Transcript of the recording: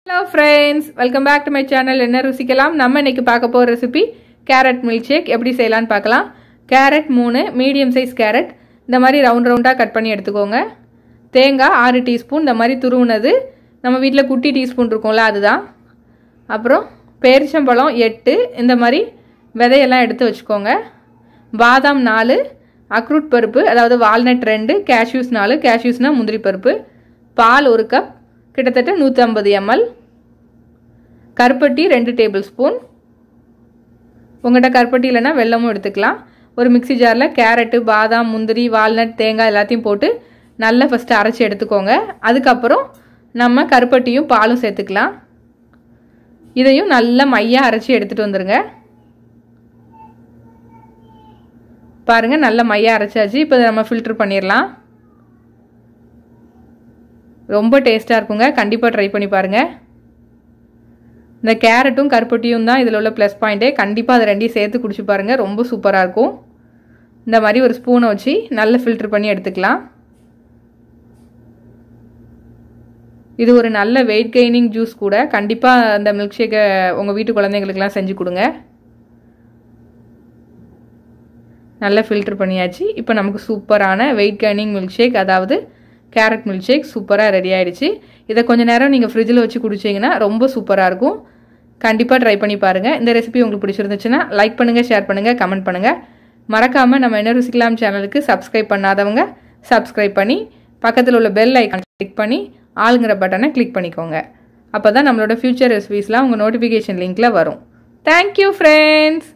Hello friends, welcome back to my channel. என்ன ருசிக்கலாம் நம்ம இன்னைக்கு பார்க்க போற ரெசிபி கேரட் மில்க் ஷேக் எப்படி செய்யலாம்னு பார்க்கலாம். கேரட் 3 மீடியம் சைஸ் கேரட் இந்த மாதிரி ரவுண்ட் ரவுண்டா கட் பண்ணி எடுத்துக்கோங்க. தேங்காய் 6 டீஸ்பூன் இந்த மாதிரி துருவுனது நம்ம வீட்ல குட்டி டீஸ்பூன் இருக்கும்ல அதுதான். அப்புறம் பேரிச்சம்பழம் 8 இந்த மாதிரி விதையெல்லாம் எடுத்து வச்சுக்கோங்க. பாதாம் 4, அக்ரூட் பருப்பு அதாவது வால்நட் 2, கேஷ்யூஸ் 4, கேஷ்யூஸ்னா முந்திரி பருப்பு, பால் 1 கப் கிட்டத்தட்ட 150 ml, கருப்பட்டி 2 டேபிள் ஸ்பூன். உங்கள்கிட்ட கருப்பட்டி இல்லைன்னா வெல்லமும் எடுத்துக்கலாம். ஒரு மிக்சி ஜாரில் கேரட்டு, பாதாம், முந்திரி, வால்நட், தேங்காய் எல்லாத்தையும் போட்டு நல்லா ஃபஸ்ட்டு அரைச்சி எடுத்துக்கோங்க. அதுக்கப்புறம் நம்ம கருப்பட்டியும் பாலும் சேர்த்துக்கலாம். இதையும் நல்லா மையாக அரைச்சி எடுத்துகிட்டு வந்துடுங்க. பாருங்கள் நல்லா மையாக அரைச்சாச்சு. இப்போ நம்ம ஃபில்டர் பண்ணிடலாம். ரொம்ப டேஸ்ட்டாக இருக்குங்க, கண்டிப்பாக ட்ரை பண்ணி பாருங்கள். இந்த கேரட்டும் கருப்பட்டியும் தான் இதில் உள்ள ப்ளஸ் பாயிண்ட்டே. கண்டிப்பாக அதை ரெண்டையும் சேர்த்து குடிச்சு பாருங்கள், ரொம்ப சூப்பராக இருக்கும். இந்த மாதிரி ஒரு ஸ்பூனை வச்சு நல்லா ஃபில்டர் பண்ணி எடுத்துக்கலாம். இது ஒரு நல்ல வெயிட் கெய்னிங் ஜூஸ் கூட. கண்டிப்பாக அந்த மில்க் ஷேக்கை உங்கள் வீட்டு குழந்தைங்களுக்கெல்லாம் செஞ்சு கொடுங்க. நல்லா ஃபில்டர் பண்ணியாச்சு. இப்போ நமக்கு சூப்பரான வெயிட் கெய்னிங் மில்க் ஷேக் அதாவது கேரட் மில்க் ஷேக் சூப்பராக ரெடி ஆகிடுச்சு. இதை கொஞ்சம் நேரம் நீங்கள் ஃப்ரிட்ஜில் வச்சு குடிச்சிங்கன்னா ரொம்ப சூப்பராக இருக்கும். கண்டிப்பாக ட்ரை பண்ணி பாருங்கள். இந்த ரெசிபி உங்களுக்கு பிடிச்சிருந்துச்சுன்னா லைக் பண்ணுங்கள், ஷேர் பண்ணுங்கள், கமெண்ட் பண்ணுங்கள். மறக்காமல் நம்ம என்ன ருசிக்கலாம் சேனலுக்கு சப்ஸ்கிரைப் பண்ணாதவங்க சப்ஸ்கிரைப் பண்ணி பக்கத்தில் உள்ள பெல் ஐக்கான் கிளிக் பண்ணி ஆளுங்கிற பட்டனை கிளிக் பண்ணிக்கோங்க. அப்போ தான் நம்மளோட ஃபியூச்சர் ரெசிபிஸ்லாம் உங்கள் நோட்டிஃபிகேஷன் லிங்க்கில் வரும். Thank you friends.